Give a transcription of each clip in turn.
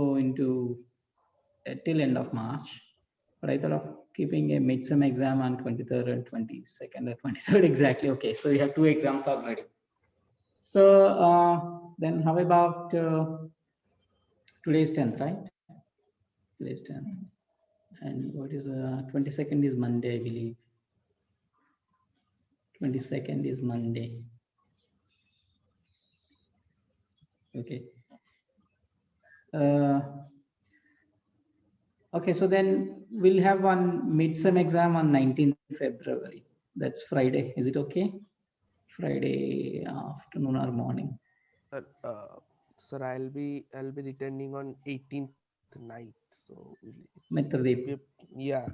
into till end of March, but I thought of keeping a midsem exam on 23rd and 22nd or 23rd exactly. Okay, so you have 2 exams already. So then how about today's 10th, right? Today's 10th. And what is 22nd is Monday, I believe. 22nd is Monday. Okay. Okay, so then we'll have one midsem exam on 19th February. That's Friday. Is it okay? Friday afternoon or morning? Sir, sir, I'll be returning on 18th night, so it will be Mitradeep. yeah,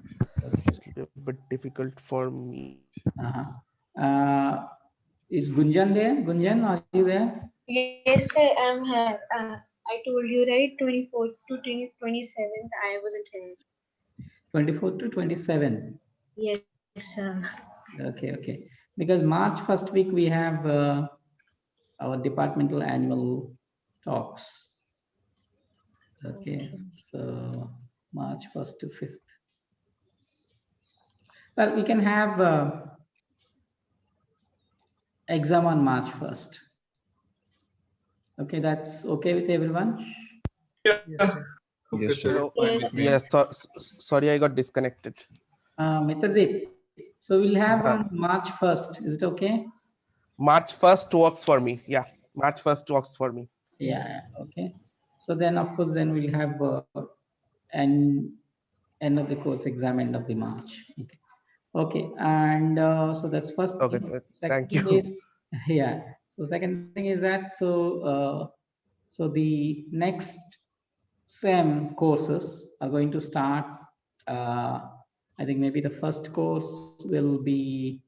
it will be a bit difficult for me. Uh-huh. Is Gunjan there? Gunjan, are you there? Yes, sir, I'm here. I told you, right? 24th to 27th, I wasn't here. 24th to 27. Yes, sir. Okay, okay. Because March first week we have our departmental annual talks. Okay, so March 1st to 5th. Well, we can have exam on March 1st. Okay, that's okay with everyone? Yes, sir. Okay, Yes, sir. sir. Hello. Fine with Yes. me. Yes, sorry, I got disconnected. Mitradeep, so we'll have Uh, on March 1st. Is it okay? March 1st works for me. Yeah, March 1st works for me. Yeah, okay. So then, of course, then we'll have an end of the course exam, end of the March. Okay, okay. And so that's first Okay, thing. thank Second you. thing is, yeah. So second thing is that so the next SEM courses are going to start. I think maybe the first course will be,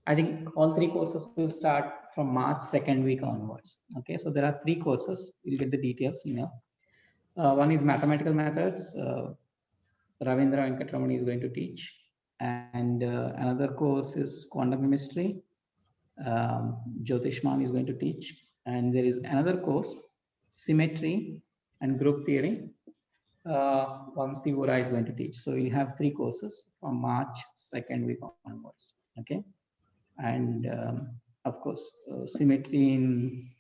I think all 3 courses will start from March 2nd week onwards. Okay, so there are 3 courses. You'll get the details, one is mathematical methods. Ravindra Venkatramani is going to teach. And another course is quantum chemistry. Jyotishman is going to teach. And there is another course, symmetry and group theory. Vamsi Vora is going to teach. So we have 3 courses from March 2nd week onwards. Okay. And of course, symmetry in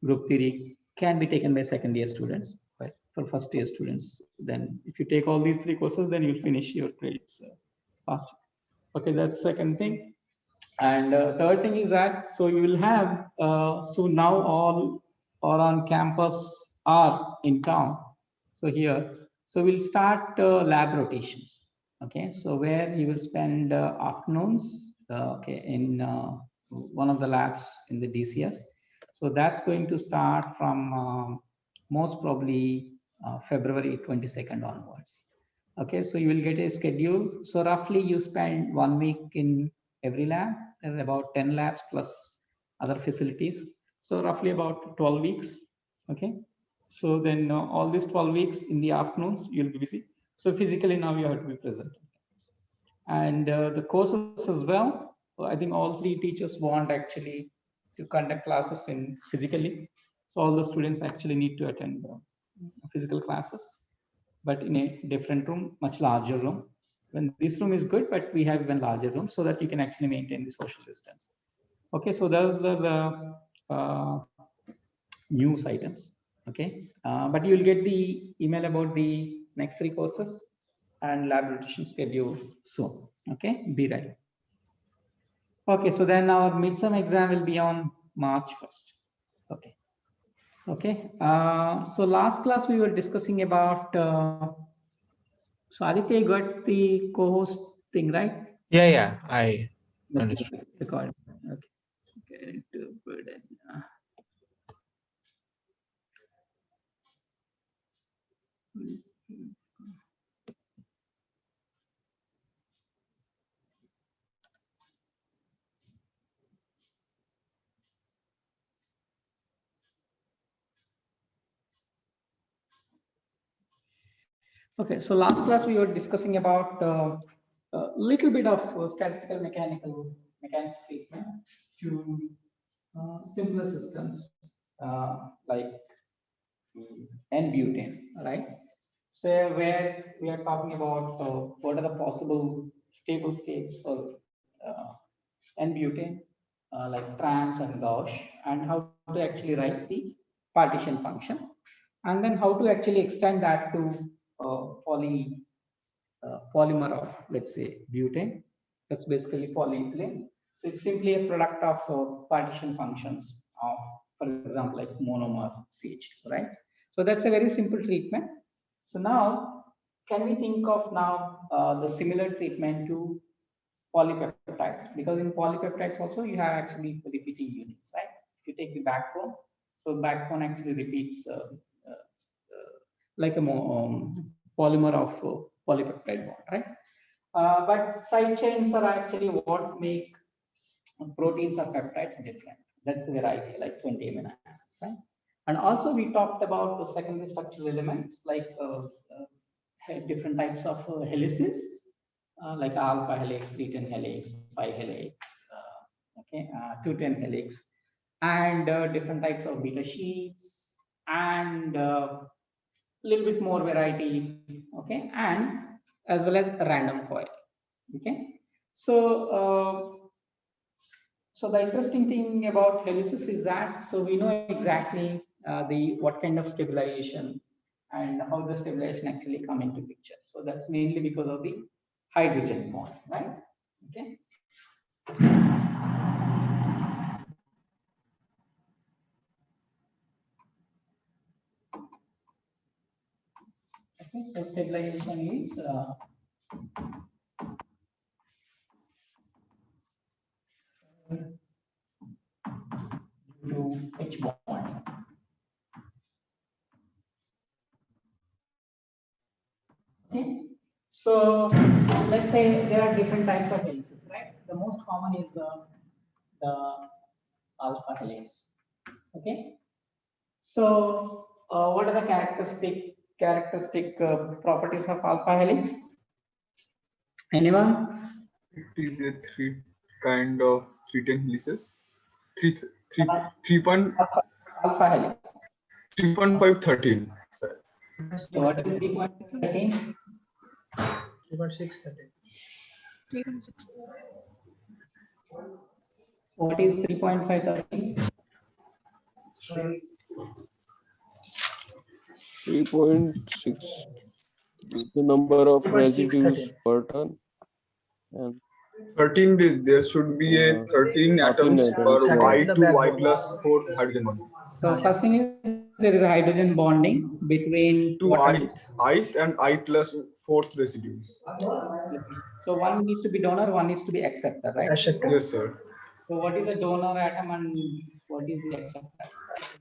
group theory can be taken by second year students, but for first year students, then if you take all these 3 courses, then you'll finish your credits fast. Okay, that's second thing. And third thing is that, so you will have, so now all or on campus are in town. So here, so we'll start lab rotations. Okay, so where you will spend afternoons, okay, in one of the labs in the DCS. So that's going to start from most probably February 22nd onwards. Okay, so you will get a schedule. So roughly you spend 1 week in every lab. There are about 10 labs plus other facilities. So roughly about 12 weeks. Okay. So then all these 12 weeks in the afternoons, you'll be busy. So physically now you have to be present. And the courses as well, I think all 3 teachers want actually to conduct classes in physically. So all the students actually need to attend physical classes, but in a different room, much larger room. When this room is good, but we have even larger room so that you can actually maintain the social distance. Okay, so those are the news items. Okay, but you will get the email about the next 3 courses and lab rotation schedule soon. Okay, be ready. Okay, so then our midsem exam will be on March 1st. Okay. Okay. So last class we were discussing about. So Aditya, you got the co-host thing, right? Yeah, yeah, I Okay. understood. Record. Okay. Okay. Okay. So last class we were discussing about a little bit of statistical mechanics treatment to simpler systems like N-butane, right? So where we are talking about what are the possible stable states for N-butane, like trans and gauche, and how to actually write the partition function, and then how to actually extend that to polymer of, let's say, butane. That's basically polyethylene. So it's simply a product of partition functions of, for example, like monomer CH2, right? So that's a very simple treatment. So now, can we think of now the similar treatment to polypeptides? Because in polypeptides also you have actually repeating units, right? If you take the backbone, so backbone actually repeats like a polymer of polypeptide bond, right? But side chains are actually what make proteins or peptides different. That's the variety, like 20 amino acids, right? And also we talked about the secondary structural elements like different types of helices, like alpha helix, 310 helix, pi helix, okay, 210 helix, and different types of beta sheets, and little bit more variety, okay, and as well as a random coil, okay. So the interesting thing about helices is that, so we know exactly the what kind of stabilization and how the stabilization actually come into picture. So that's mainly because of the hydrogen bond, right? Okay. Okay, so stabilization is due to H bond. Okay, so let's say there are different types of helices, right? The most common is the alpha helix. Okay, so what are the characteristic properties of alpha helix? Anyone? It is a three kind of 310 helices. Three, three, Uh, 3.5 Alpha helix. 13. Sorry. So what is 3.13? 3.6. What is 3.513? 3.6 the number of residues per ton, and 13, there should be a 13 atoms per atoms, yeah. Y2 Y plus 4 hydrogen bond. So first thing is there is a hydrogen bonding between Two ith and I plus 4th residues. So one needs to be donor, one needs to be acceptor, right? Yes, sir. So what is a donor atom and what is the acceptor?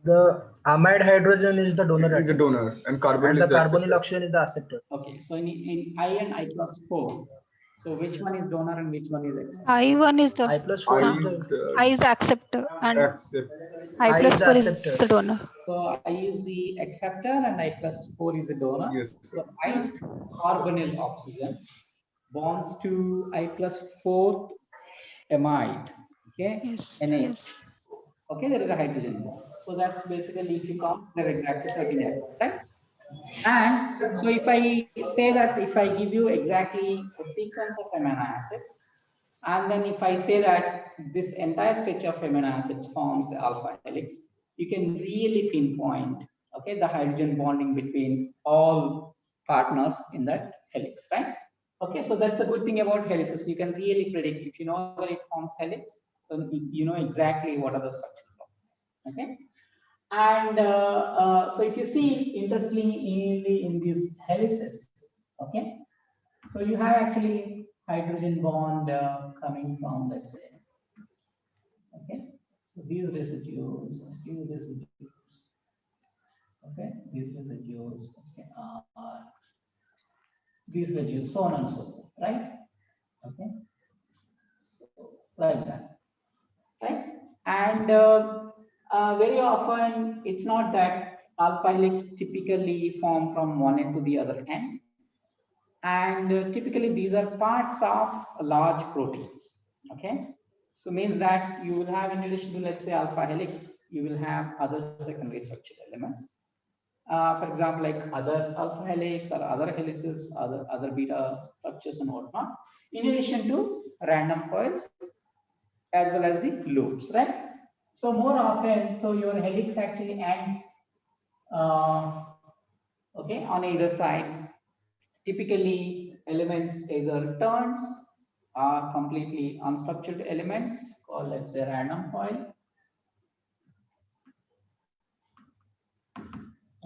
The amide hydrogen is the donor It is a atom, donor and carbon and is the the acceptor. carbonyl oxygen is the acceptor. Okay, so in I and I plus 4, so which one is donor and which one is acceptor? I1 is the I plus 4 I is is the I is the acceptor and acceptor. I I plus is the 4 is acceptor. the donor. So I is the acceptor and I plus 4 is the donor. Yes, sir. So I carbonyl oxygen bonds to I plus 4th amide, okay, Yes. Na. Yes. Okay, there is a hydrogen bond. So that's basically if you count, there are exactly 13 atoms, right? And so if I say that if I give you exactly the sequence of amino acids, and then if I say that this entire stretch of amino acids forms the alpha helix, you can really pinpoint, okay, the hydrogen bonding between all partners in that helix, right? Okay, so that's a good thing about helices. You can really predict if you know that it forms helix, so you know exactly what are the structural properties, okay? And so if you see, interestingly, in these helices, okay, so you have actually hydrogen bond coming from, let's say, okay, so these residues, okay, okay, these residues, so on and so forth, right? Okay, so like that, right? And very often it's not that alpha helix typically form from one end to the other end, and typically these are parts of large proteins. Okay, so means that you will have, in addition to, let's say, alpha helix, you will have other secondary structural elements. For example, like other alpha helix or other helices, other beta structures and whatnot, in addition to random coils as well as the loops, right? So more often, so your helix actually ends okay, on either side. Typically, elements either turns or completely unstructured elements called, let's say, random coil.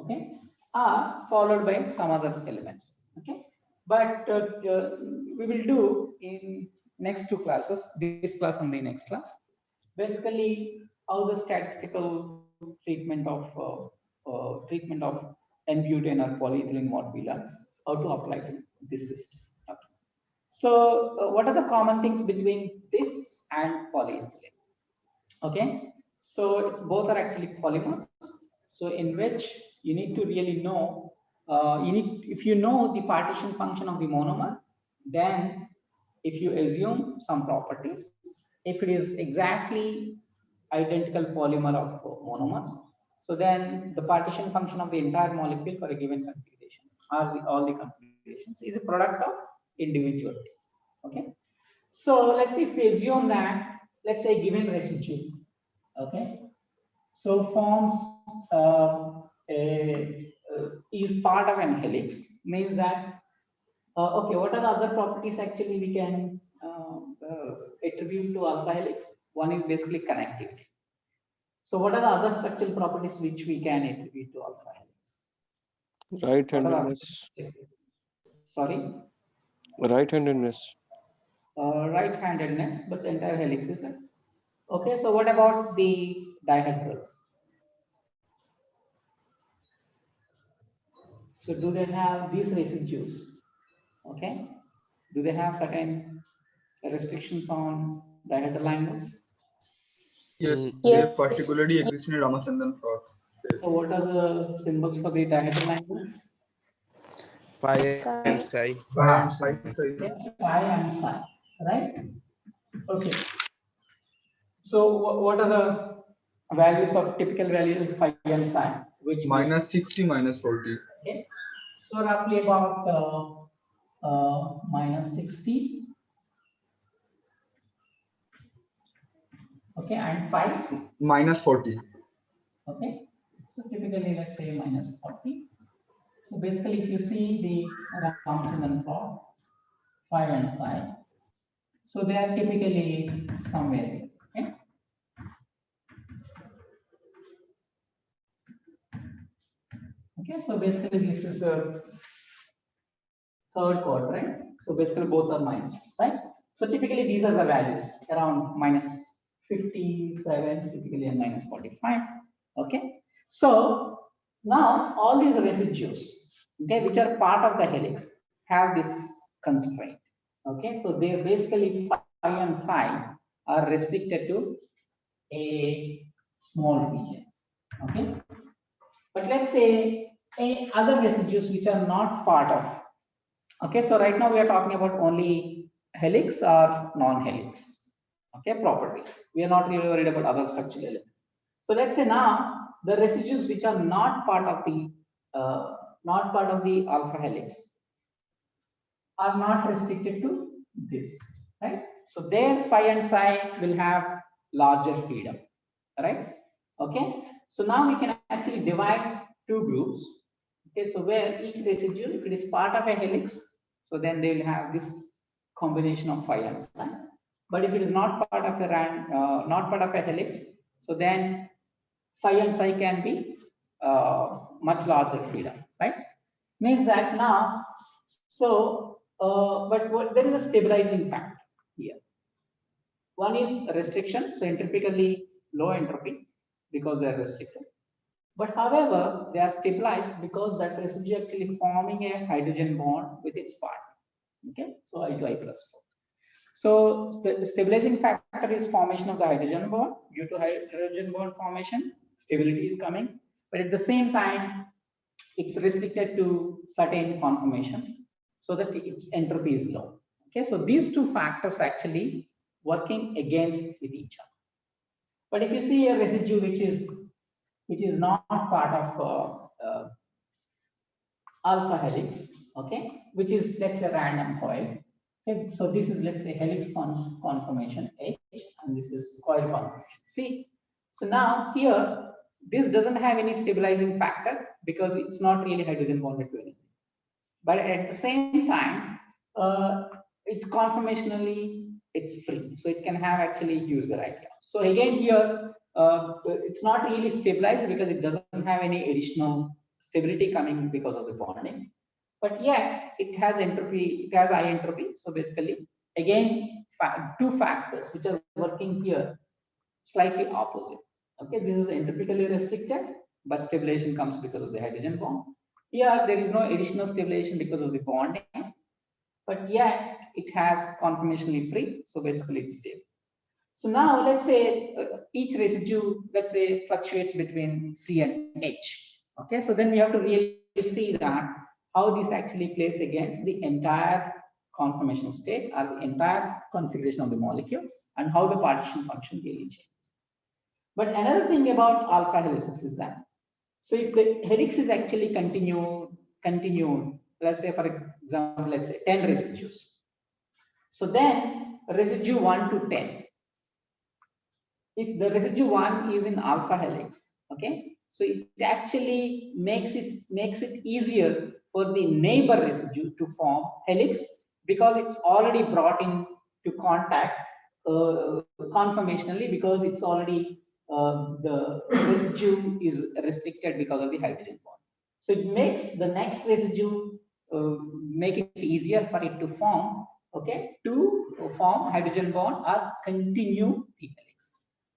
Okay, are followed by some other elements. Okay, but we will do in next two classes, this class and the next class, basically how the statistical treatment of n-butane or polyethylene, what we learn, how to apply to this system. Okay. So what are the common things between this and polyethylene? Okay, so both are actually polymers. So in which you need to really know, if you know the partition function of the monomer, then if you assume some properties, if it is exactly identical polymer of monomers, so then the partition function of the entire molecule for a given configuration, or all the configurations, is a product of individual things. Okay, so let's say if we assume that, let's say, given residue, okay, so forms is part of an helix, means that okay, what are the other properties actually we can attribute to alpha helix? One is basically connectivity. So what are the other structural properties which we can attribute to alpha helix? Right-handedness. Sorry, Right-handedness. right-handedness, but the entire helix is it? Okay, so what about the dihedrals? So do they have these residues? Okay, do they have certain restrictions on dihedral angles? Yes, Mm, they Yes. particularly exist in Ramachandran plot. So what are the symbols for the dihedral angles? Phi and Psi. psi. Phi and psi. Yeah, phi and psi, right? Okay. So what are the values of typical values of phi and psi? Which Minus 60, minus 40. okay. So roughly about minus 60. Okay, and phi. Minus 40. Okay. So typically, let's say minus 40. So basically, if you see the Ramachandran plot, phi and psi, so they are typically somewhere here. Okay. Okay. So basically, this is a third quadrant. So basically, both are minus, right? So typically, these are the values around minus 57, typically, and minus 45. Okay. So now all these residues, okay, which are part of the helix, have this constraint. Okay, so they basically phi and psi are restricted to a small region. Okay, but let's say other residues which are not part of. Okay, so right now we are talking about only helix or non-helix. Okay, properties. We are not really worried about other structural elements. So let's say now the residues which are not part of the alpha helix are not restricted to this, right? So their phi and psi will have larger freedom, right? Okay, so now we can actually divide two groups. Okay, so where each residue, if it is part of a helix, so then they will have this combination of phi and psi. But if it is not part of a helix, so then phi and psi can be much larger freedom, right? Means that now, so there is a stabilizing factor here. One is restriction, so entropically low entropy because they are restricted. But however, they are stabilized because that residue actually forming a hydrogen bond with its partner. Okay, so I2I+4. So the stabilizing factor is formation of the hydrogen bond. Due to hydrogen bond formation, stability is coming. But at the same time, it's restricted to certain conformations so that its entropy is low. Okay, so these two factors actually working against with each other. But if you see a residue which is not part of alpha helix, okay, which is, let's say, random coil. Okay, so this is, let's say, helix conformation H, and this is coil conformation C. So now here, this doesn't have any stabilizing factor because it's not really hydrogen bonded to anything. But at the same time, it conformationally, it's free. So it can have actually huge variety. So again here, it's not really stabilized because it doesn't have any additional stability coming because of the bonding. But yeah, it has entropy, it has high entropy. So basically, again, two factors which are working here slightly opposite. Okay, this is entropically restricted, but stabilization comes because of the hydrogen bond. Here, there is no additional stabilization because of the bonding, but yeah, it has conformationally free. So basically, it's stable. So now let's say each residue, let's say, fluctuates between C and H. Okay, so then we have to really see that how this actually plays against the entire conformational state or the entire configuration of the molecule and how the partition function really changes. But another thing about alpha helices is that, so if the helix is actually continued, let's say, for example, let's say 10 residues. So then residue 1 to 10. If the residue 1 is in alpha helix, okay, so it actually makes it easier for the neighbor residue to form helix because it's already brought into contact conformationally because it's already the residue is restricted because of the hydrogen bond. So it makes the next residue make it easier for it to form, okay, to form hydrogen bond or continue the helix.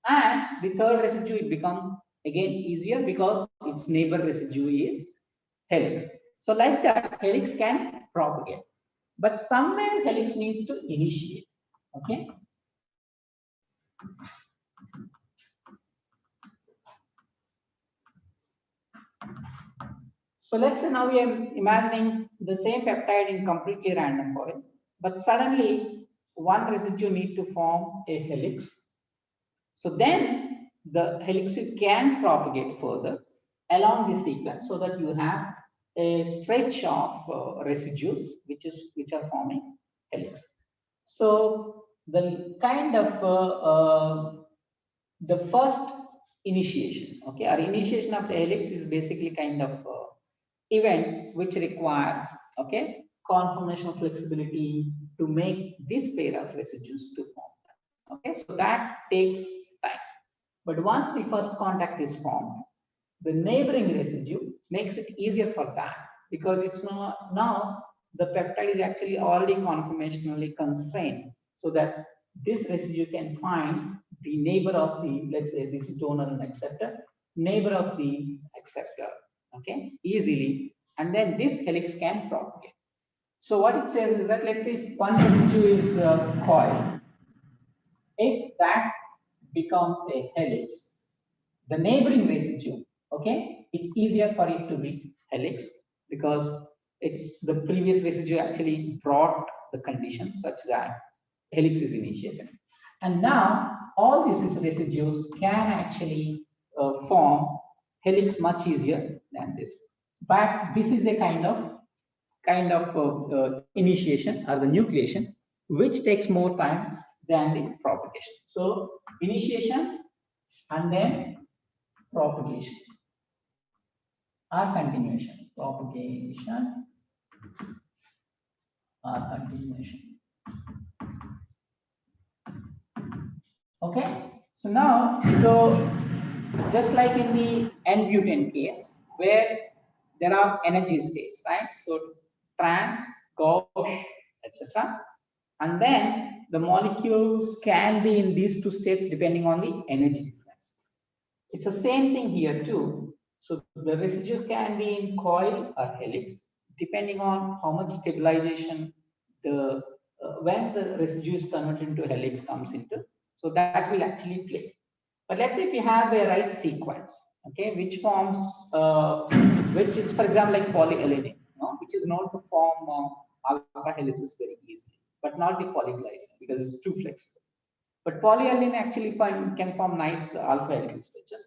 And the third residue, it becomes again easier because its neighbor residue is helix. So like that, helix can propagate, but somewhere helix needs to initiate. Okay. So let's say now we are imagining the same peptide in completely random coil, but suddenly one residue need to form a helix. So then the helix can propagate further along the sequence so that you have a stretch of residues which are forming helix. So the kind of the first initiation, okay, or initiation of the helix is basically kind of event which requires, okay, conformational flexibility to make this pair of residues to form. Okay, so that takes time. But once the first contact is formed, the neighboring residue makes it easier for that because it's not now the peptide is actually already conformationally constrained so that this residue can find the neighbor of the, let's say, this donor and acceptor, neighbor of the acceptor, okay, easily, and then this helix can propagate. So what it says is that, let's say if one residue is coil, if that becomes a helix, the neighboring residue, okay, it's easier for it to be helix because it's the previous residue actually brought the condition such that helix is initiated. And now all these residues can actually form helix much easier than this. But this is a kind of initiation or the nucleation, which takes more time than the propagation. So initiation and then propagation or continuation, propagation or continuation. Okay, so now, so just like in the N-butane case where there are energy states, right? So trans, gauche, etc. And then the molecules can be in these two states depending on the energy difference. It's the same thing here too. So the residue can be in coil or helix depending on how much stabilization the when the residue is converted into helix comes into. So that will actually play. But let's say if you have a right sequence, okay, which forms, which is, for example, like polyalanine, which is known to form alpha helices very easily, but not the polyglycine because it's too flexible. But polyalanine actually can form nice alpha helical structures.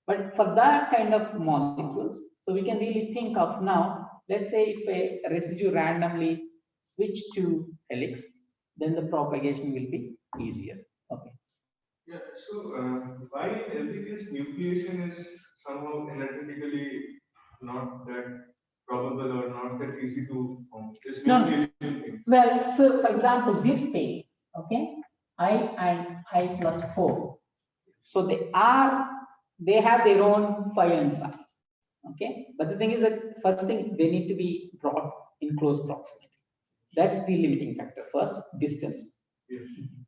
But for that kind of molecules, so we can really think of now let's say if a residue randomly switch to helix, then the propagation will be easier. Okay. Yeah, so why in every case nucleation is somehow energetically not that probable or not that easy to form? This No. nucleation thing. Well, so for example, this thing, okay, I and I plus 4. So they have their own phi and psi. Okay, but the thing is that first thing they need to be brought in close proximity. That's the limiting factor. First, distance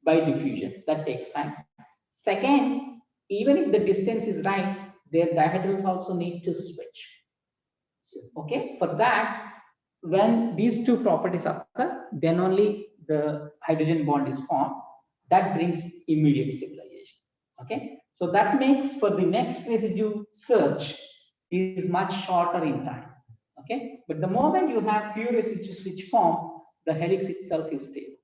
by diffusion, that takes time. Second, even if the distance is right, their dihedrals also need to switch. Okay, for that, when these two properties occur, then only the hydrogen bond is formed. That brings immediate stabilization. Okay, so that makes for the next residue search is much shorter in time. Okay, but the moment you have few residues which form, the helix itself is stable.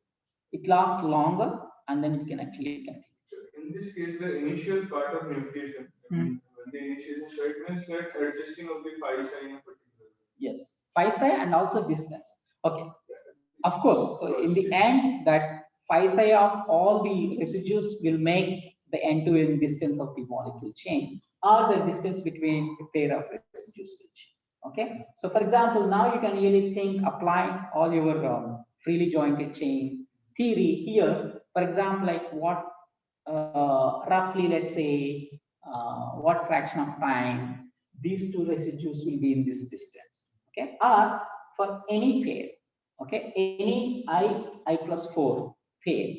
It lasts longer, and then it can actually continue. So in this case, the initial part of nucleation, I mean, when the initiation starts, means that adjusting of the phi psi in a particular. Yes, phi psi and also distance. Okay, of course, in the end, that phi psi of all the residues will make the end-to-end distance of the molecule change, or the distance between a pair of residues switch. Okay, so for example, now you can really think, apply all your freely jointed chain theory here. For example, like what roughly, let's say, what fraction of time these two residues will be in this distance. Okay, or for any pair, okay, any I plus 4 pair.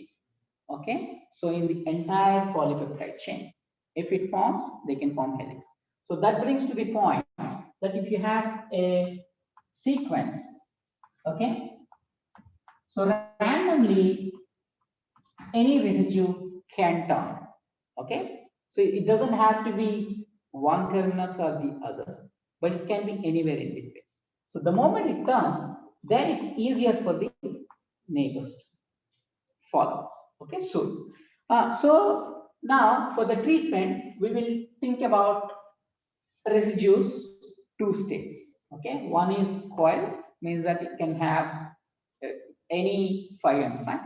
Okay, so in the entire polypeptide chain, if it forms, they can form helix. So that brings to the point that if you have a sequence, okay, so randomly any residue can turn. Okay, so it doesn't have to be one terminus or the other, but it can be anywhere in between. So the moment it turns, then it's easier for the neighbors to follow. Okay, so now for the treatment, we will think about residues, two states. Okay, one is coil, means that it can have any phi and psi,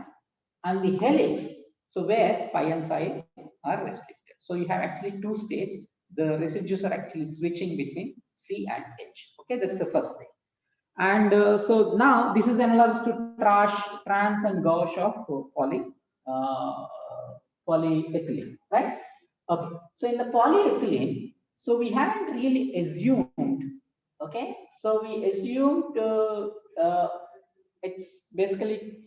and the helix, so where phi and psi are restricted. So you have actually two states. The residues are actually switching between C and H. Okay, that's the first thing. And so now this is analogous to trans and gauche of polyethylene, right? Okay, so in the polyethylene, so we haven't really assumed, okay, so we assumed it's basically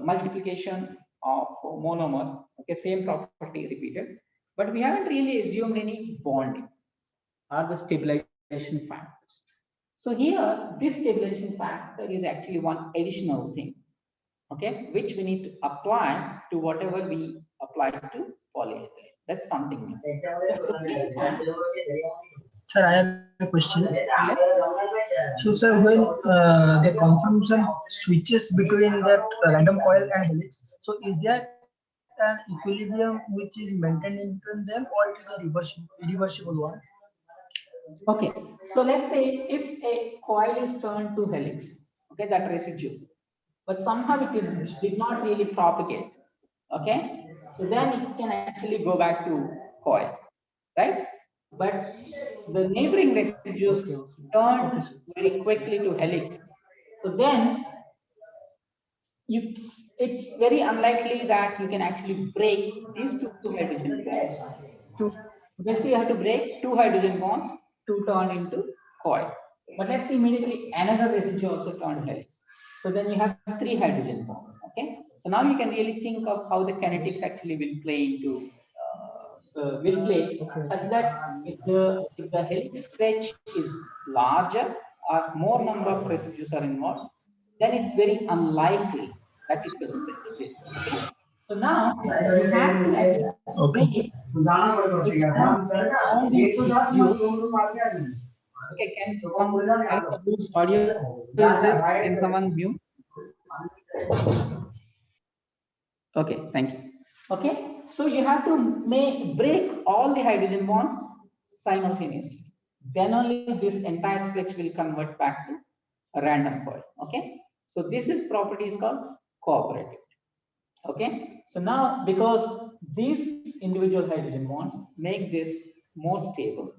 multiplication of monomer, okay, same property repeated, but we haven't really assumed any bonding or the stabilization factors. So here, this stabilization factor is actually one additional thing, okay, which we need to apply to whatever we apply to polyethylene. That's something new. Sir, I have a question. So, sir, when the conformation switches between that random coil and helix, so is there an equilibrium which is maintained in between them, or it is a irreversible one? Okay, so let's say if a coil is turned to helix, okay, that residue, but somehow did not really propagate, okay, so then it can actually go back to coil, right? But the neighboring residues turn very quickly to helix, so then it's very unlikely that you can actually break these two hydrogen bonds. Basically, you have to break two hydrogen bonds to turn into coil. But let's say immediately another residue also turned helix. So then you have three hydrogen bonds. Okay. So now you can really think of how the kinetics actually will play into such that if the helix stretch is larger or more number of residues are involved, then it's very unlikely that it will stretch this. Okay. So now you have to actually okay, can someone whose audio is this? Can someone mute? Okay, thank you. Okay, so you have to break all the hydrogen bonds simultaneously. then only this entire stretch will convert back to a random coil. Okay, so this is property is called cooperative. Okay, so now because these individual hydrogen bonds make this more stable,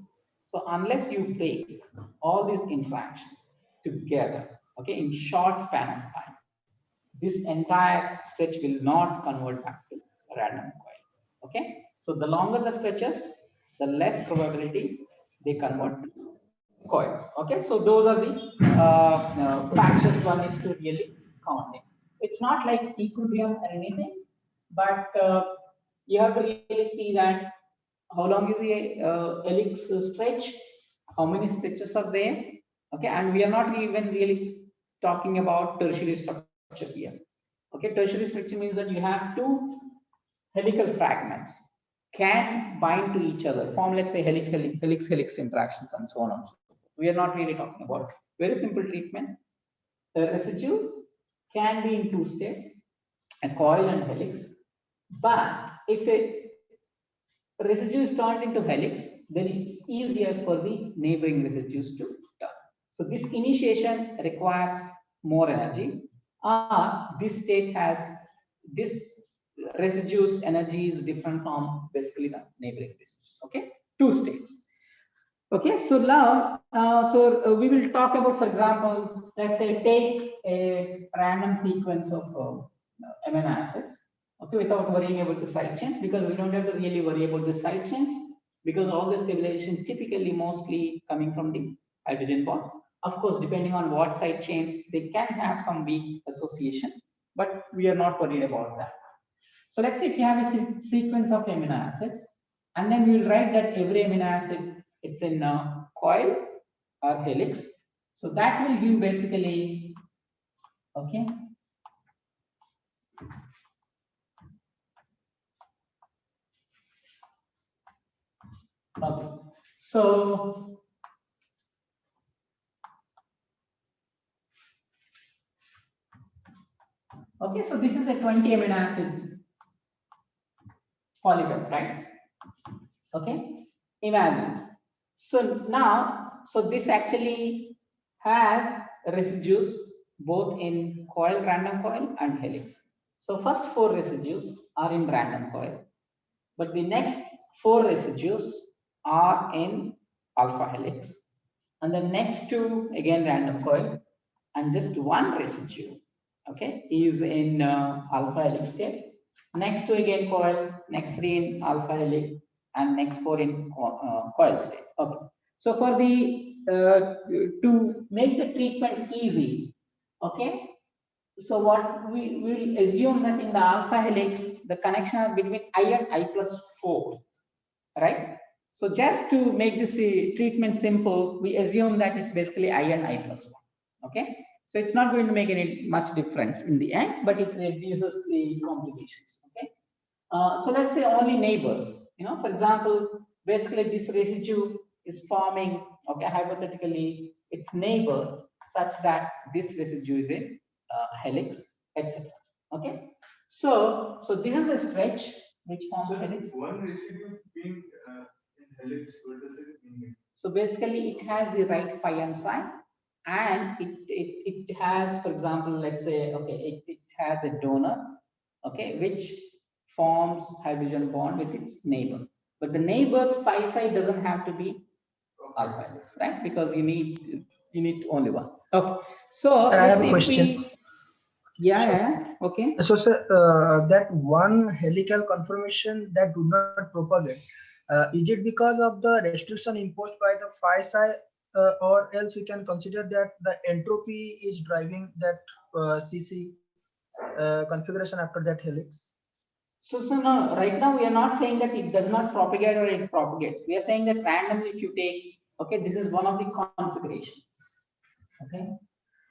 so unless you break all these interactions together, okay, in short span of time, this entire stretch will not convert back to a random coil. Okay, so the longer the stretches, the less probability they convert to coils. Okay, so those are the factors one needs to really count in. It's not like equilibrium or anything, but you have to really see that how long is the helix stretch, how many stretches are there. Okay, and we are not even really talking about tertiary structure here. Okay, tertiary structure means that you have two helical fragments can bind to each other, form, let's say, helix interactions, and so on and so forth. We are not really talking about very simple treatment. The residue can be in two states, a coil and helix. But if a residue is turned into helix, then it's easier for the neighboring residues to turn. So this initiation requires more energy. This state has this residue's energy is different from basically the neighboring residues. Okay, two states. Okay, so now, we will talk about, for example, let's say take a random sequence of amino acids. Okay, without worrying about the side chains, because we don't have to really worry about the side chains, because all the stabilization typically mostly coming from the hydrogen bond. Of course, depending on what side chains, they can have some weak association, but we are not worried about that. So let's say if you have a sequence of amino acids, and then we will write that every amino acid it's in a coil or helix. So that will give basically, okay. Okay, so okay, so this is a 20 amino acid polypeptide. Okay, imagine. So now, so this actually has residues both in coil, random coil, and helix. So first 4 residues are in random coil, but the next 4 residues are in alpha helix, and the next 2 again random coil, and just 1 residue, okay, is in alpha helix state. Next 2 again coil, next 3 in alpha helix, and next 4 in coil state. Okay, so for the to make the treatment easy, okay, so what we will assume that in the alpha helix the connection are between I and I plus 4, right? So just to make this treatment simple, we assume that it's basically I and I plus 1. Okay, so it's not going to make any much difference in the end, but it reduces the complications. Okay, so let's say only neighbors. You know, for example, basically this residue is forming, okay, hypothetically its neighbor such that this residue is in helix, etc. Okay, so this is a stretch which forms helix. One residue being in helix, what does it mean? So basically it has the right phi and psi, and it has, for example, let's say, okay, it has a donor, okay, which forms hydrogen bond with its neighbor, but the neighbor's phi psi doesn't have to be alpha helix, right? Because you need only one. Okay, so I have let's a see if question. we, yeah, okay. So, sir, that one helical conformation that do not propagate, is it because of the restriction imposed by the phi psi, or else we can consider that the entropy is driving that CC configuration after that helix? So no, right now we are not saying that it does not propagate or it propagates. We are saying that randomly if you take, okay, this is one of the configuration. Okay.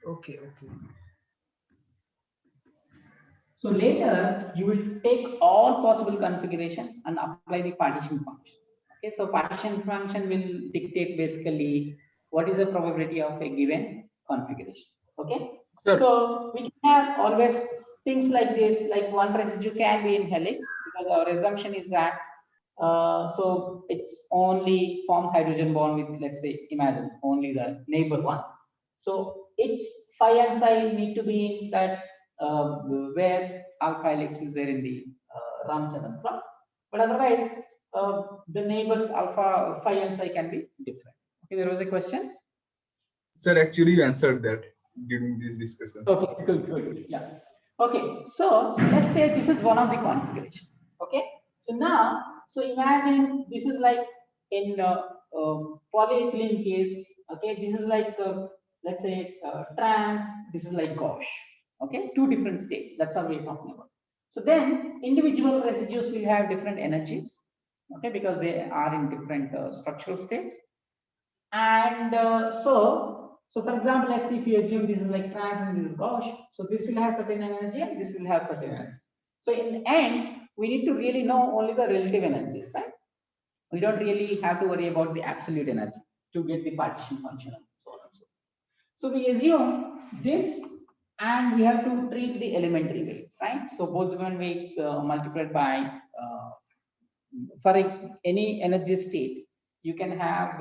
Okay, okay. So later you will take all possible configurations and apply the partition function. Okay, so partition function will dictate basically what is the probability of a given configuration. Okay, Sure. so we can have always things like this, like one residue can be in helix, because our assumption is that So it's only forms hydrogen bond with, let's say, imagine only the neighbor one. So its phi and psi need to be in that where alpha helix is there in the Ramachandran plot. But otherwise, the neighbors alpha, phi and psi can be different. Okay, there was a question. Sir, actually you answered that during this discussion. Okay, good, yeah. Okay, so let's say this is one of the configuration. Okay, so now, so imagine this is like in polyethylene case. Okay, this is like let's say trans. This is like gauche. Okay, two different states. That's what we're talking about. So then individual residues will have different energies. Okay, because they are in different structural states. And so for example, let's see if you assume this is like trans and this is gauche. So this will have certain energy and this will have certain energy. So in the end, we need to really know only the relative energies, right? We don't really have to worry about the absolute energy to get the partition function and so on and so forth. So we assume this and we have to treat the elementary weights, right? So Boltzmann weights multiplied by for any energy state, you can have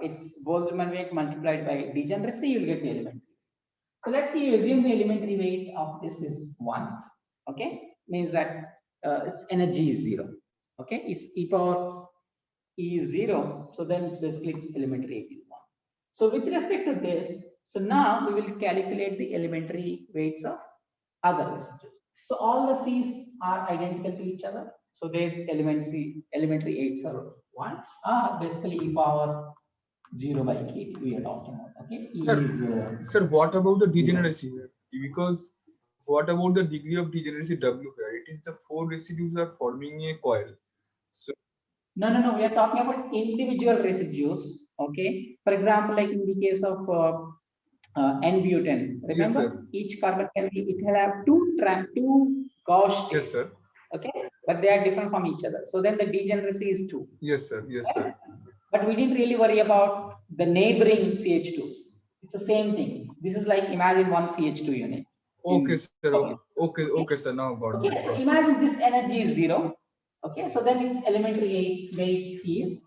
its Boltzmann weight multiplied by degeneracy, you'll get the elementary. So let's say you assume the elementary weight of this is 1. Okay, means that its energy is 0. Okay, is e power E is 0. So then it's basically its elementary weight is 1. So with respect to this, so now we will calculate the elementary weights of other residues. So all the C's are identical to each other. So there's elementary 8s are 1 are basically e power 0 by k we are talking about. Okay. E is, Sir, what about the degeneracy here? Because what about the degree of degeneracy W here? It is the 4 residues are forming a coil. So no, we are talking about individual residues. Okay. For example, like in the case of N-butane, remember Yes, sir. each carbon can be, it will have two gauche states. Yes, sir. Okay, but they are different from each other. So then the degeneracy is 2. Yes, sir. Yes, sir. But we didn't really worry about the neighboring CH2s. It's the same thing. This is like imagine one CH2 unit. Okay, sir. Okay, sir. Now got Okay, it. so imagine this energy is 0. Okay, so then its elementary weight is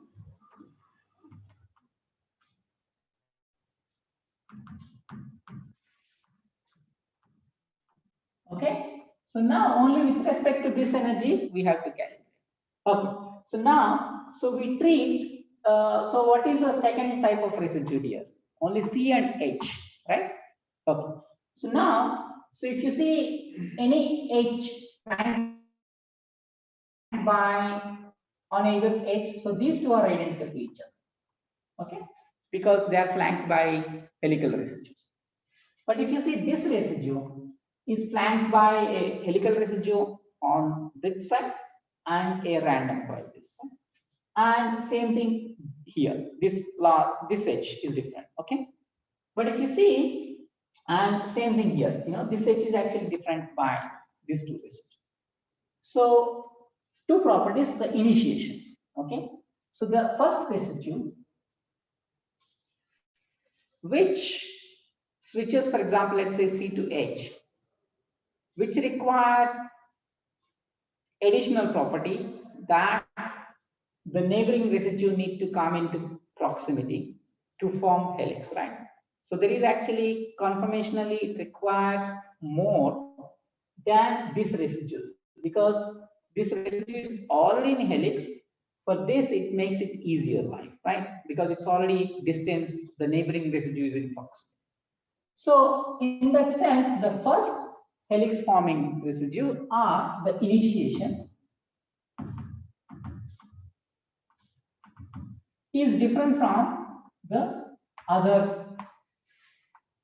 okay. So now only with respect to this energy we have to calculate. Okay. So now, so we treat. So what is the second type of residue here? Only C and H, right? Okay. So now, so if you see any H by on either H, so these two are identical to each other. Okay, because they are flanked by helical residues. But if you see this residue is flanked by a helical residue on this side and a random coil this side. And same thing here. This H is different. Okay, but if you see, and same thing here, this H is actually different by these two residues. So two properties, the initiation. Okay, so the first residue which switches, for example, let's say C to H, which require additional property that the neighboring residue need to come into proximity to form helix, right? So there is actually conformationally it requires more than this residue because this residue is already in helix. For this, it makes it easier life, right? Because it's already distance, the neighboring residue is in proximity. So in that sense, the first helix forming residue are the initiation is different from the other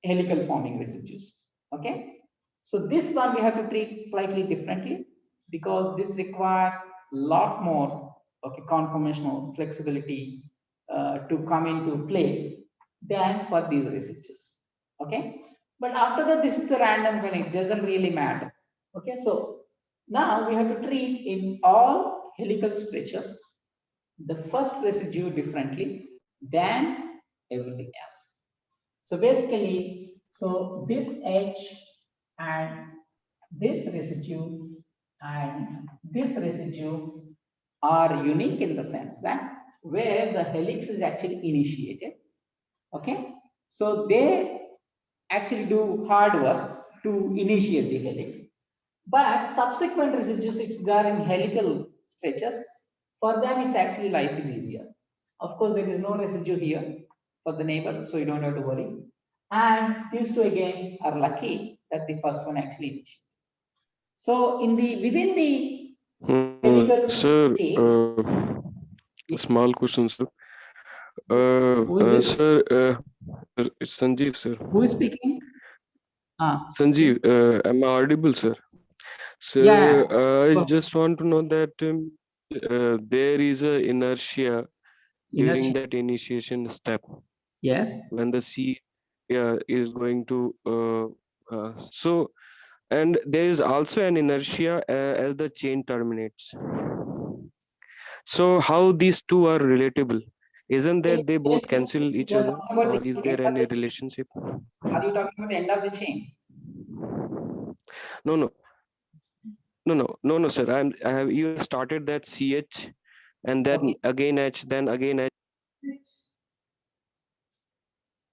helical forming residues. Okay, so this one we have to treat slightly differently because this requires a lot more conformational flexibility to come into play than for these residues. Okay, but after that, this is a random one, it doesn't really matter. Okay, so now we have to treat in all helical stretches the first residue differently than everything else. So basically, so this H and this residue and this residue are unique in the sense that where the helix is actually initiated. Okay, so they actually do hard work to initiate the helix, but subsequent residues, if they are in helical stretches, for them it's actually life is easier. Of course, there is no residue here for the neighbor, so you don't have to worry. And these two again are lucky that the first one actually initiated. So within the helical Sir, state, a small question, sir. who is this? Sir, it's Sanjeev, sir. Who is speaking? Sanjeev, am I audible, sir? Sir, Yeah. I just want to know that there is a inertia during Inertia. that initiation step Yes. when the seed is going to so, and there is also an inertia as the chain terminates. So how these two are relatable? Isn't that they both cancel each You're other, talking about or the is end there of any the chain. relationship? Are you talking about the end of the chain? No, sir. I have even started that CH, and then Okay. again H, then again H.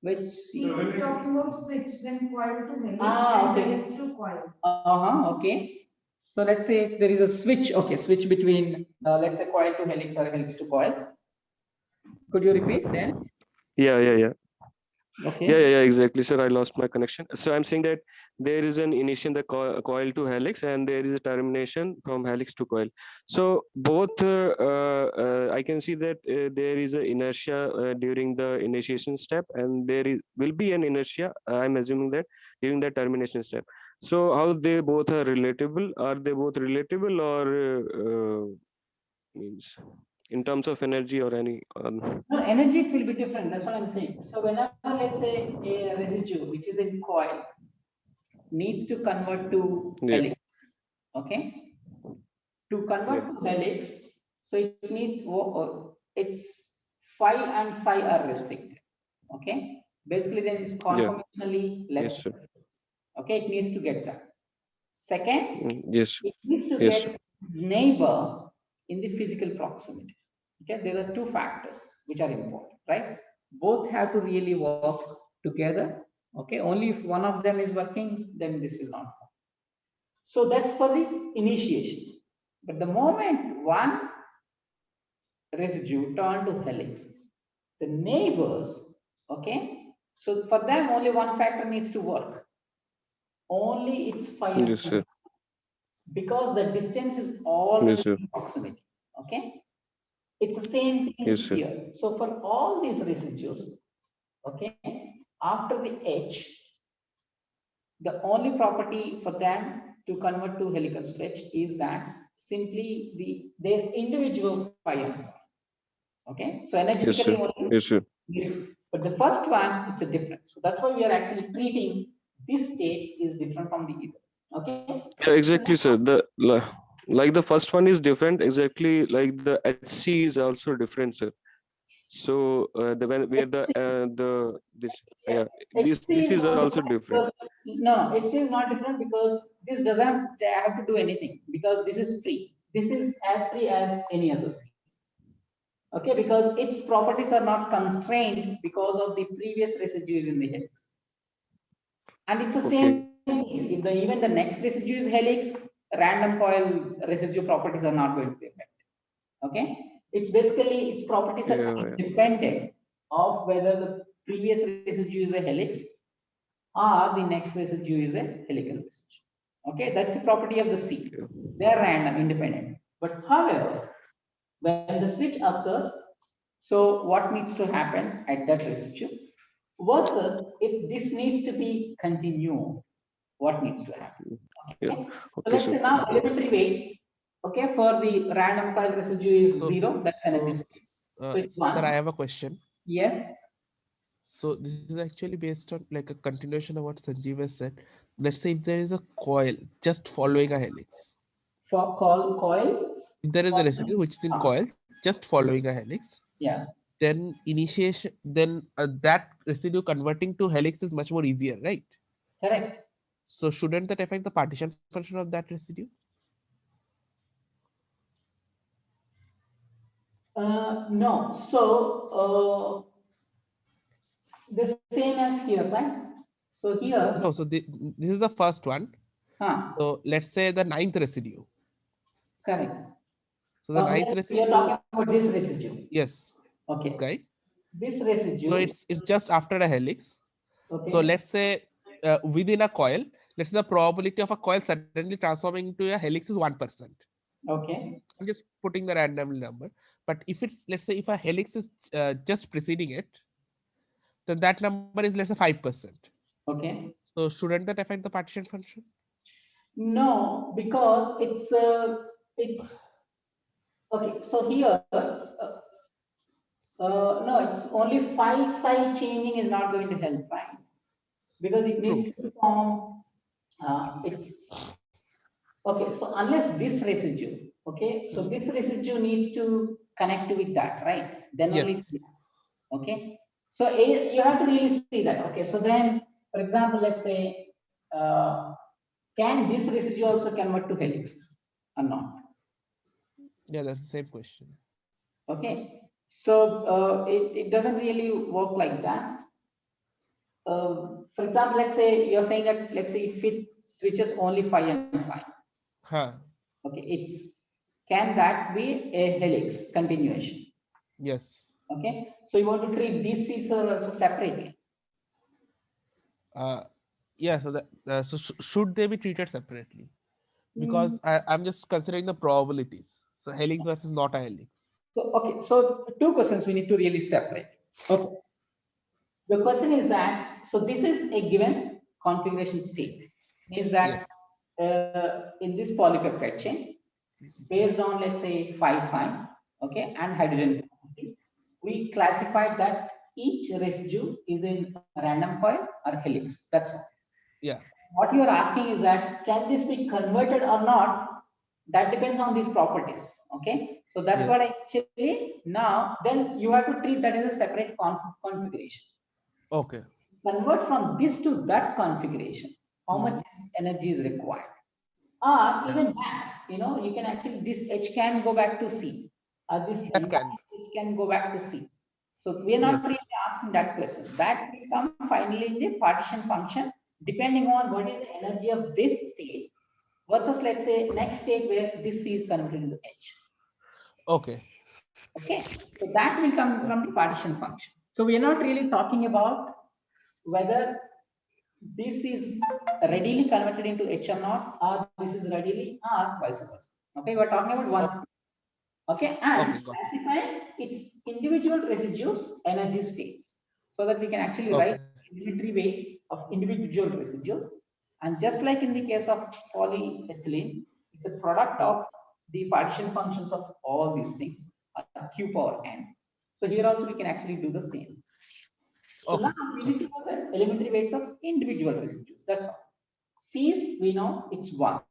Which He is talking about switch, then coil to helix Ah, and okay. helix to coil. Okay. So let's say if there is a switch, okay, switch between let's say coil to helix or helix to coil. Could you repeat then? Yeah. Okay. Yeah, exactly, sir. I lost my connection. So I'm saying that there is an initiation the coil to helix, and there is a termination from helix to coil. So both, I can see that there is an inertia during the initiation step, and will be an inertia. I'm assuming that during the termination step. So how they both are relatable? Are they both relatable, or means in terms of energy or any? No, energy it will be different. That's what I'm saying. So whenever let's say a residue which is in coil needs to convert to Yeah. helix. Okay. To convert to helix, so it needs its phi and psi are restricted. Okay. Basically, then it's conformationally less. Yes, sir. Okay, it needs to get that. Second, Yes. it needs to Yes, get neighbor in the physical proximity. Okay, there are two factors which are important, right? Both have to really work together. Okay, only if one of them is working, then this will not work. So that's for the initiation. But the moment one residue turn to helix, the neighbors, okay, so for them only one factor needs to work. Only its phi and Yes, sir. psi, because the distance is all Yes, sir. proximity. Okay, it's the same thing Yes, sir. here. So for all these residues, okay, after the H, the only property for them to convert to helical stretch is that simply their individual phi and psi. Okay, so Yes, energetically sir. only, Yes, sir. but the first one it's a different. So that's why we are actually treating this state is different from the other. Okay. Yeah, exactly, sir. Like the first one is different, exactly like the HC is also different, sir. So the where the this yeah this is not also different different. no, it is not different because this doesn't have to do anything because this is free. This is as free as any other C. Okay, because its properties are not constrained because of the previous residues in the helix. And it's the same thing. If even the next residue is helix, random coil residue properties are not going to be affected. Okay, it's basically its properties are independent of whether the previous residue is a helix or the next residue is a helical residue. Okay, that's the property of the C. They are random, independent. But however, when the switch occurs, so what needs to happen at that residue versus if this needs to be continued, what needs to happen? Okay. Yeah. So Okay, let's sir. say now elementary way. Okay, for the random coil residue is So- 0. That's energy. So it's 1. Sir, I have a question. Yes. So this is actually based on like a continuation of what Sanjeev has said. Let's say if there is a coil just following a helix. For coil. If there is a residue which is in coil just following a helix, Yeah. then initiation, then that residue converting to helix is much more easier, right? Correct. So shouldn't that affect the partition function of that residue? No, so the same as here, right? So here, No, so this is the first one. huh, So let's say the ninth residue. correct. So the ninth Yes, we are residue, talking about this residue. yes, this Okay, guy. this So residue. it's just after a helix. Okay. So let's say within a coil, let's say the probability of a coil suddenly transforming into a helix is 1%. Okay. I'm just putting the random number. But if it's, let's say if a helix is just preceding it, then that number is, let's say, 5%. Okay. So shouldn't that affect the partition function? No, because it's okay. So here, no, it's only phi side changing is not going to help, right? Because it needs to form. It's okay. So unless this residue, okay, so this residue needs to connect with that, right? Then only. Yes. Okay. So you have to really see that. Okay. So then, for example, let's say, can this residue also convert to helix or not? Yeah, that's the same question. Okay. So it doesn't really work like that. For example, let's say you're saying that, let's say if it switches only phi and psi. Huh. Okay. Can that be a helix continuation? Yes. Okay. So you want to treat these C's also separately. Yeah, so that should they be treated separately? Because I'm just considering the probabilities. So helix versus not a helix. So, okay, so two questions we need to really separate. Okay. The question is that, so this is a given configuration state. Is that in this polypeptide chain, based on, let's say, phi sign, okay, and hydrogen quantity, we classified that each residue is in random coil or helix. That's all. Yeah. What you are asking is that, can this be converted or not? That depends on these properties. Okay. So that's what actually now, then you have to treat that as a separate configuration. Okay. Convert from this to that configuration. How much energy is required? Or even that, you can actually, this H can go back to C. This That can. H can go back to C. So we are not really asking that question. That will come finally in the partition function, depending on what is the energy of this state versus, let's say, next state where this C is converted into H. Okay. Okay. So that will come from the partition function. So we are not really talking about whether this is readily converted into H or not, or this is readily, or vice versa. Okay. We're talking about one state. Okay. And classify its individual residues energy states so that we can actually write elementary weight of individual residues. And just like in the case of polyethylene, it's a product of the partition functions of all these things, Q power n. So here also we can actually do the same. So now we need to know the elementary weights of individual residues. That's all. C's, we know it's 1.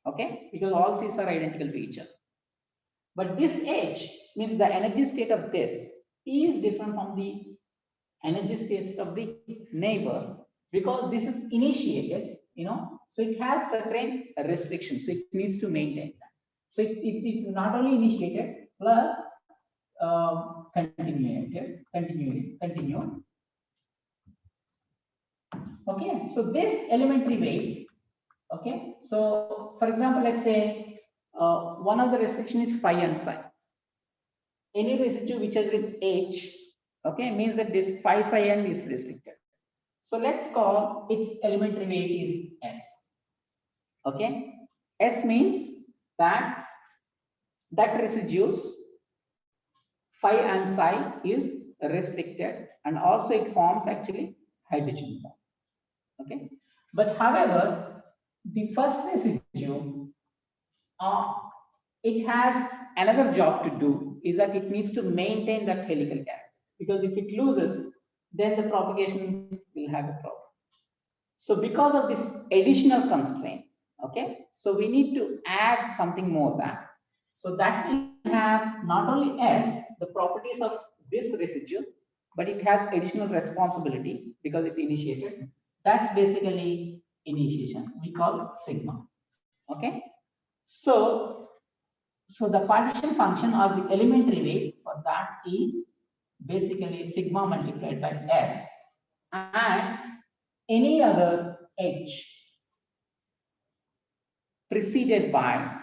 Okay, because all C's are identical to each other. But this H means the energy state of this is different from the energy state of the neighbors because this is initiated, so it has certain restrictions. So it needs to maintain that. So it's not only initiated plus continued. Okay, so this elementary weight, okay, so for example, let's say one of the restriction is phi and psi. Any residue which is with H, okay, means that this phi psi n is restricted. So let's call its elementary weight is S. Okay, S means that residues phi and psi is restricted, and also it forms actually hydrogen bond. Okay, but however, the first residue, it has another job to do, is that it needs to maintain that helical character, because if it loses, then the propagation will have a problem. So because of this additional constraint, okay, so we need to add something more that. So that will have not only S, the properties of this residue, but it has additional responsibility because it initiated. That's basically initiation. We call it sigma. Okay. So So the partition function or the elementary weight for that is basically sigma multiplied by S, and any other H preceded by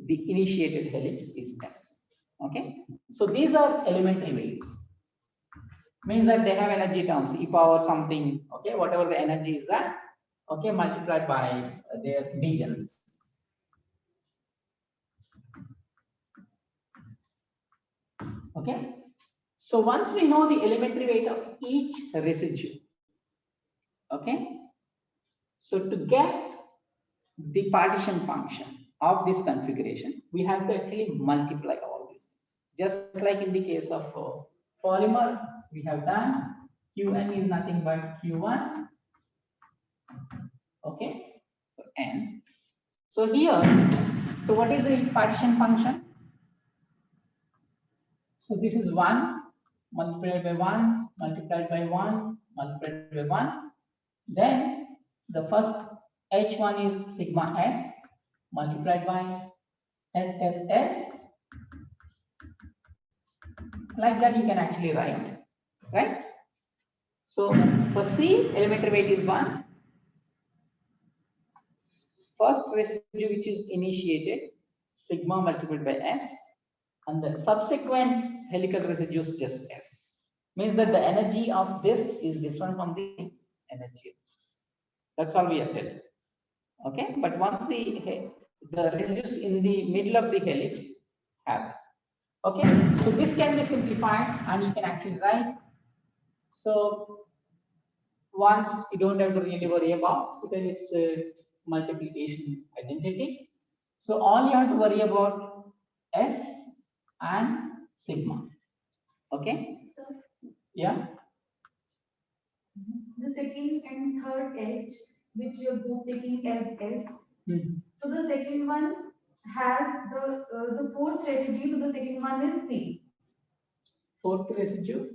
the initiated helix is S. Okay, so these are elementary weights. Means that they have energy terms, e power something, okay, whatever the energy is that, okay, multiplied by their degenerates. Okay, so once we know the elementary weight of each residue, okay, so to get the partition function of this configuration, we have to actually multiply all these things. Just like in the case of polymer, we have done Qn is nothing but Q1, okay, N. So here, so what is the partition function? So this is 1 multiplied by 1 multiplied by 1 multiplied by 1. Then the first H1 is sigma S multiplied by SSS. Like that you can actually write, right? So for C, elementary weight is 1. First residue which is initiated, sigma multiplied by S, and the subsequent helical residues just S. Means that the energy of this is different from the energy of this. That's all we are telling. Okay, but once the residues in the middle of the helix have. Okay, so this can be simplified and you can actually write. So once you don't have to really worry about, because it's a multiplication identity. So all you have to worry about S and sigma. Okay. So Yeah. the second and third H, which you're both taking as S. Hmm. So the second one has the fourth residue to the second one is C. Fourth residue.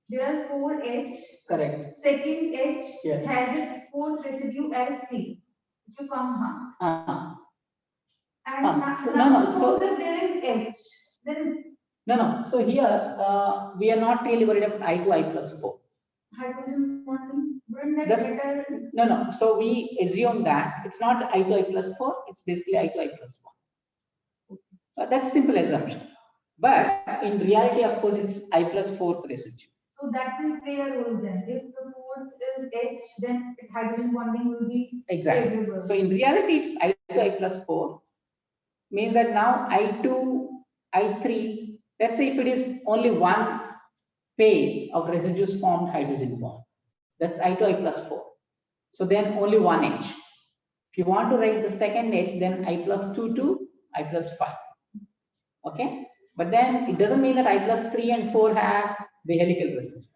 There are 4 H. Correct. Second H Yes. has its fourth residue as C. If you come, and So, now no, suppose so if there is H, then no. So here we are not really worried about I to I plus 4. hydrogen bonding, wouldn't that That's- better? No. So we assume that it's not I to I plus 4, it's basically I to I plus 1. That's simple assumption. But in reality, of course, it's I plus 4th residue. So that will play a role then. If the fourth is H, then hydrogen bonding will be Exactly. favorable. So in reality, it's I to I plus 4. Means that now I2, I3, let's say if it is only one pair of residues formed hydrogen bond, that's I to I plus 4. So then only one H. If you want to write the second H, then I plus 2 to I plus 5. Okay. But then it doesn't mean that I plus 3 and 4 have the helical residues.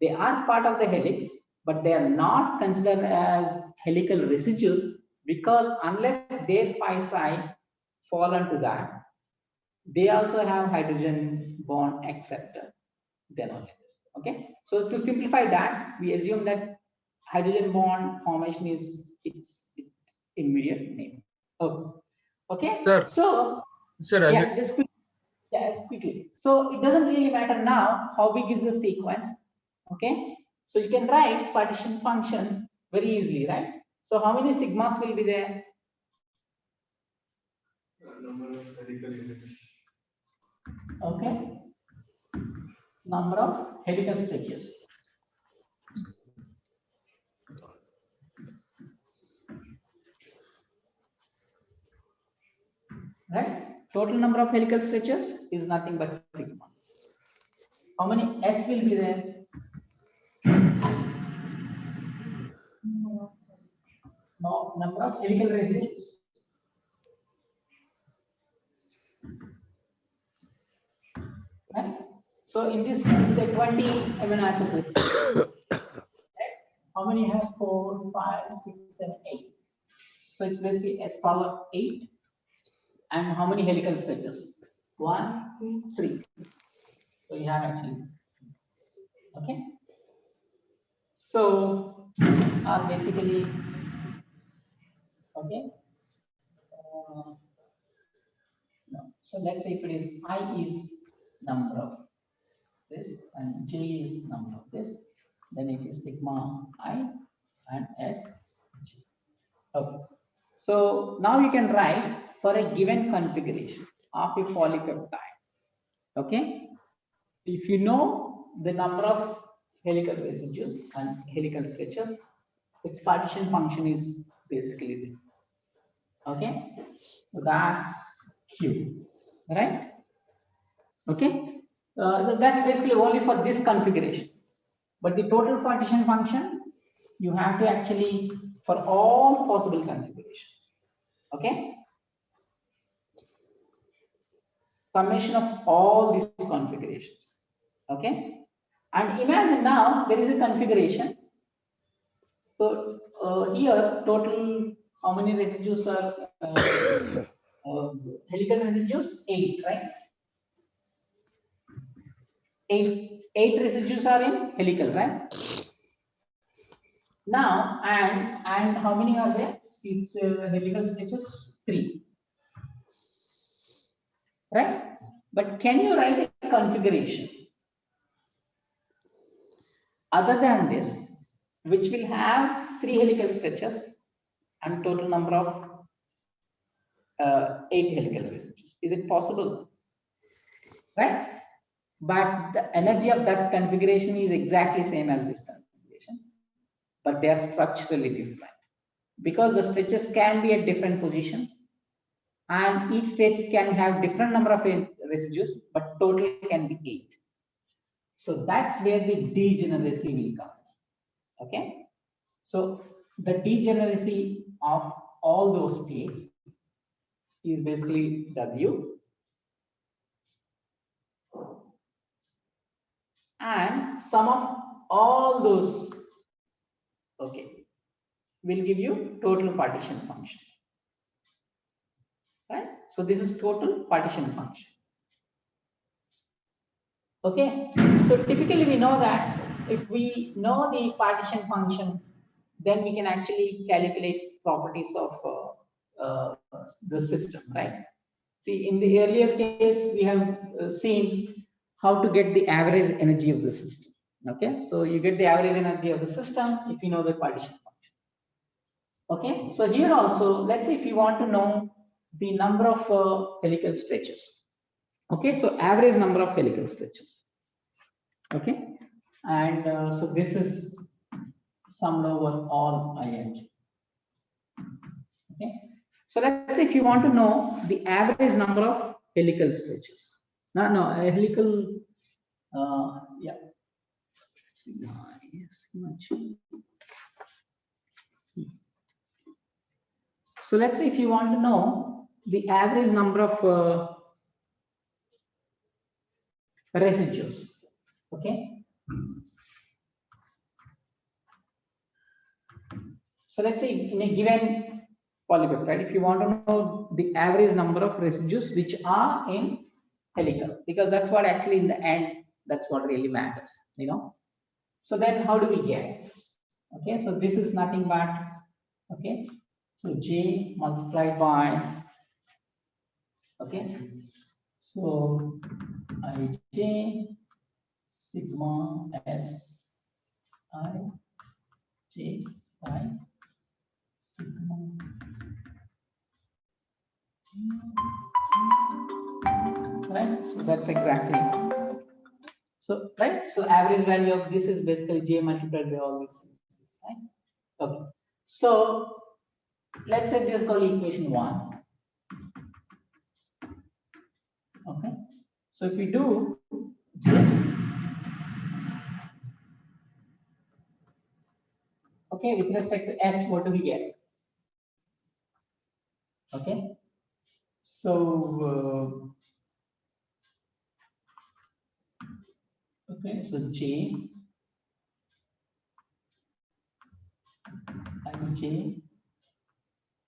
They are part of the helix, but they are not considered as helical residues because unless their phi psi fall onto that, they also have hydrogen bond acceptor. Then only this. Okay. So to simplify that, we assume that hydrogen bond formation is its immediate name. Oh, okay. Sir. So Sir, yeah, just quickly. So it doesn't really matter now how big is the sequence. Okay. So you can write partition function very easily, right? So how many sigmas will be there? Number of helical units. Okay. Number of helical stretches. Right? Total number of helical stretches is nothing but sigma. How many S will be there? No, number of helical residues. Right? So in this, it's a 20 amino acid residue. Right? How many have 4, 5, 6, 7, 8? So it's basically S power 8. And how many helical stretches? 1, 2, 3. So you have actually, okay. So basically, okay. So let's say if it is I is number of this and J is number of this, then it is sigma I and S J. Okay. So now you can write for a given configuration of a polypeptide. Okay. If you know the number of helical residues and helical stretches, its partition function is basically this. Okay. So that's Q, right? Okay. That's basically only for this configuration. But the total partition function, you have to actually for all possible configurations. Okay. Summation of all these configurations. Okay. And imagine now there is a configuration. So here total how many residues are helical residues? 8, right? 8 residues are in helical, right? Now and how many are there? See the helical stretches 3, right? But can you write a configuration other than this, which will have 3 helical stretches and total number of 8 helical residues? Is it possible? Right? But the energy of that configuration is exactly same as this configuration, but they are structurally different because the stretches can be at different positions and each stretch can have different number of residues, but total can be 8. So that's where the degeneracy will come. Okay. So the degeneracy of all those states is basically W. And sum of all those, okay, will give you total partition function. Right? So this is total partition function. Okay. So typically we know that if we know the partition function, then we can actually calculate properties of the system, right? See, in the earlier case, we have seen how to get the average energy of the system. Okay, so you get the average energy of the system if you know the partition function. Okay, so here also, let's say if you want to know the number of helical stretches. Okay, so average number of helical stretches. Okay, and so this is summed over all ING. Okay, so let's say if you want to know the average number of helical stretches. No, a helical, yeah. So let's say if you want to know the average number of residues, okay. So let's say in a given polypeptide, if you want to know the average number of residues which are in helical, because that's what actually in the end, that's what really matters, you know. So then how do we get? Okay, so this is nothing but, okay, so J multiplied by, okay, so Ij sigma S I J by sigma. Right, so that's exactly. So, right, so average value of this is basically J multiplied by all these things, right? Okay, so let's say this is called equation 1. Okay, so if we do this, okay, with respect to S, what do we get? Okay, so okay, so J and J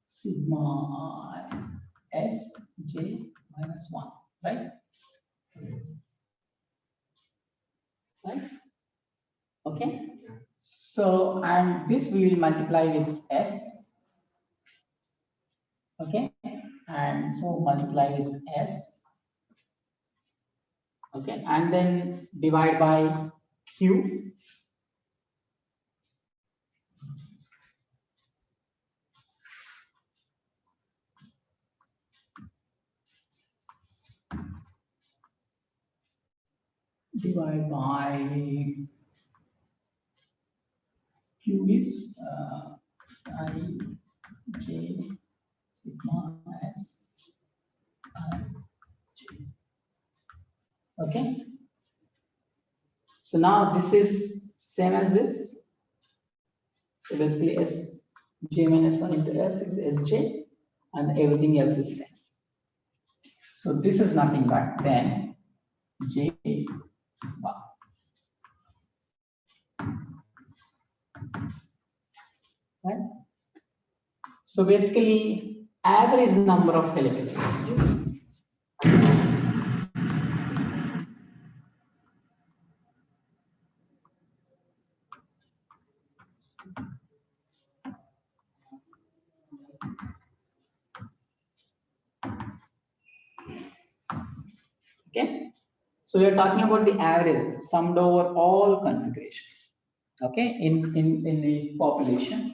sigma S J minus 1, right? Right? Okay, so and this we will multiply with S. Okay, and so multiply with S Okay, and then divide by Q. Divide by Q is I J sigma S I J. Okay. So now this is same as this. So basically S J minus 1 into S is Sj, and everything else is same. So this is nothing but then J bar. Right? So basically, average number of helical residues. Okay, so we are talking about the average summed over all configurations. Okay, in the population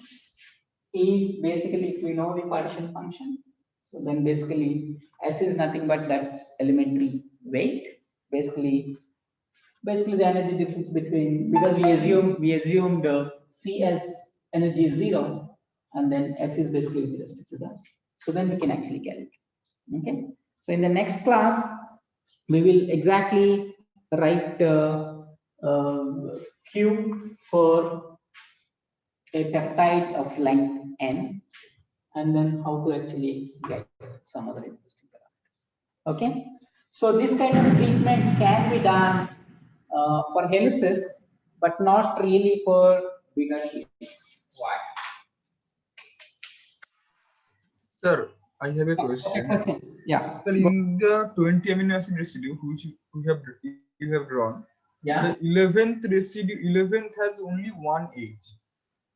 is basically, if we know the partition function, so then basically S is nothing but that's elementary weight. Basically the energy difference between, because we assumed C as energy is 0, and then S is basically with respect to that. So then we can actually calculate. Okay, so in the next class we will exactly write Q for a peptide of length n, and then how to actually get some other interesting parameters. Okay, so this kind of treatment can be done for helices, but not really for bigger helices. Why? Sir, I have a question. Yeah. Sir, in the 20 amino acid residue which you have drawn, Yeah. the 11th has only one H.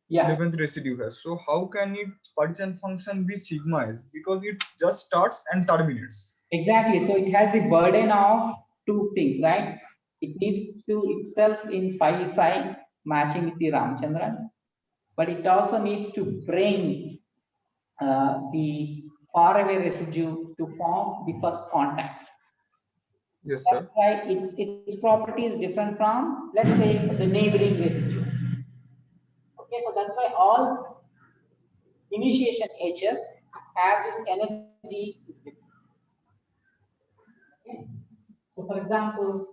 Yeah. 11th residue has. So how can its partition function be sigma s? Because it just starts and terminates. Exactly. So it has the burden of two things, right? It needs to itself in phi psi matching with the Ramachandran, but it also needs to bring the far away residue to form the first contact. Yes, sir. That's why its property is different from, let's say, the neighboring residue. Okay, so that's why all initiation H's have this energy is different. Okay. So for example,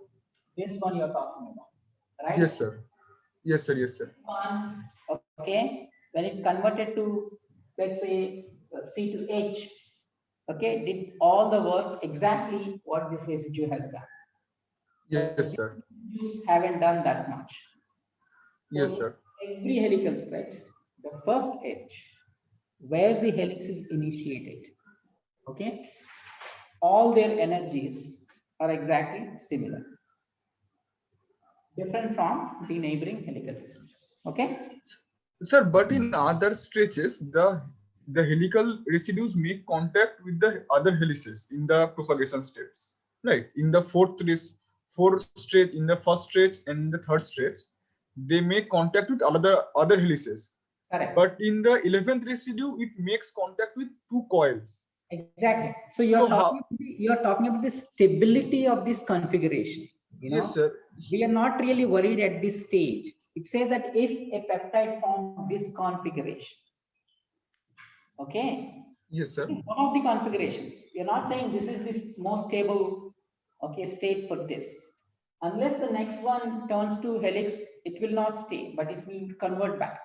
this one you're talking about, right? Yes, sir. Yes, sir. Yes, sir. One, okay, when it converted to, let's say, C to H, okay, did all the work exactly what this residue has done. Yes, sir. Residues haven't done that much. Yes, So sir. every helical stretch, the first edge where the helix is initiated, okay, all their energies are exactly similar, different from the neighboring helical residues. Okay. Sir, but in other stretches, the helical residues make contact with the other helices in the propagation steps, right? In the fourth stretch, in the first stretch and the third stretch, they make contact with other helices. Correct. But in the 11th residue, it makes contact with two coils. Exactly. So you're talking about the stability of this configuration. You know? Yes, sir. We are not really worried at this stage. It says that if a peptide forms this configuration, okay. Yes, sir. One of the configurations. We are not saying this is this most stable, okay, state for this. Unless the next one turns to helix, it will not stay, but it will convert back.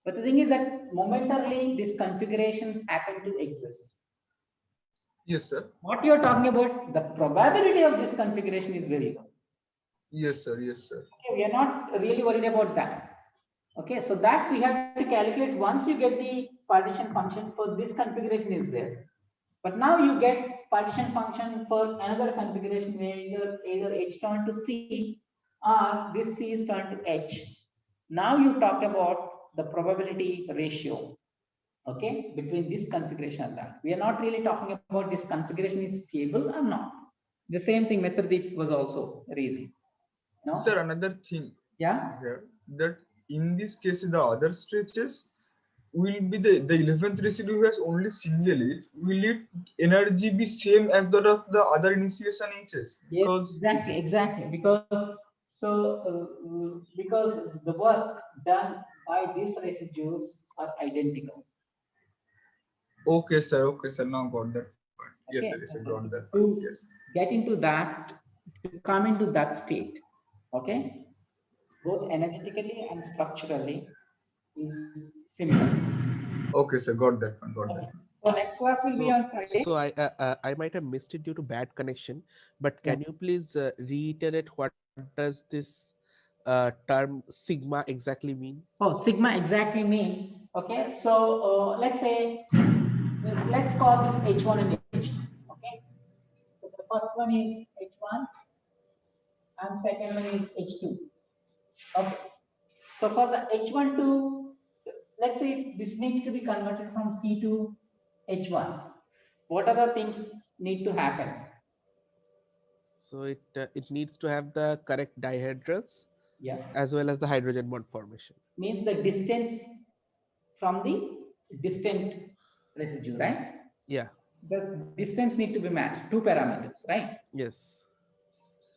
But the thing is that momentarily this configuration happened to exist. Yes, sir. What you are talking about, the probability of this configuration is very low. Yes, sir. Yes, sir. Okay, we are not really worried about that. Okay, so that we have to calculate once you get the partition function for this configuration is this. But now you get partition function for another configuration where either H turned to C or this C is turned to H. Now you talk about the probability ratio, okay, between this configuration and that. We are not really talking about this configuration is stable or not. The same thing Mitradeep was also raising. No? Sir, another thing Yeah. here, that in this case, the other stretches will be the 11th residue has only single H. Will it energy be same as that of the other initiation H's? Yes, exactly. Because because the work done by these residues are identical. Okay, sir. Okay, sir. Now got that point. Yes, Okay. sir. Yes, sir. Got that point. To Yes. get into that, to come into that state, okay, both energetically and structurally is similar. Okay, sir. Got that point. Got that. Okay. So next class will be on Friday. So I might have missed it due to bad connection, but can you please reiterate what does this term sigma exactly mean? Oh, sigma exactly mean. Okay, so let's say let's call this H1 and H2. Okay, so the first one is H1 and second one is H2. Okay, so for the H1 to, let's say if this needs to be converted from C to H1, what other things need to happen? So it needs to have the correct dihedrals Yes, as well as the hydrogen bond formation. means the distance from the distant residue, right? Yeah. The distance need to be matched, two parameters, right? Yes.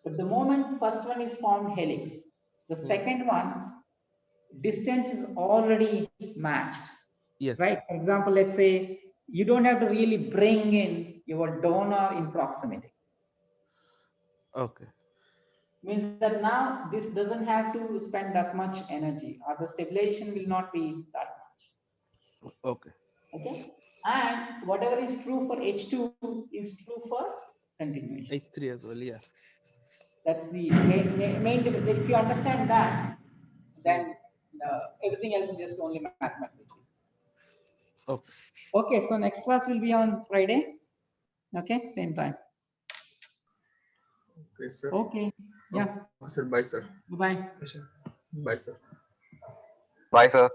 But the moment first one is formed helix, the second one, distance is already matched, Yes. right? For example, let's say you don't have to really bring in your donor in proximity. Okay. Means that now this doesn't have to spend that much energy, or the stabilization will not be that much. Okay. Okay. And whatever is true for H2 is true for continuation. H3 as well. Yeah. That's the main if you understand that, then everything else is just only mathematical. Okay. Okay, so next class will be on Friday. Okay, same time. Okay, sir. Okay, yeah. Okay, sir. Bye, sir. Bye. Bye, sir. Bye, sir.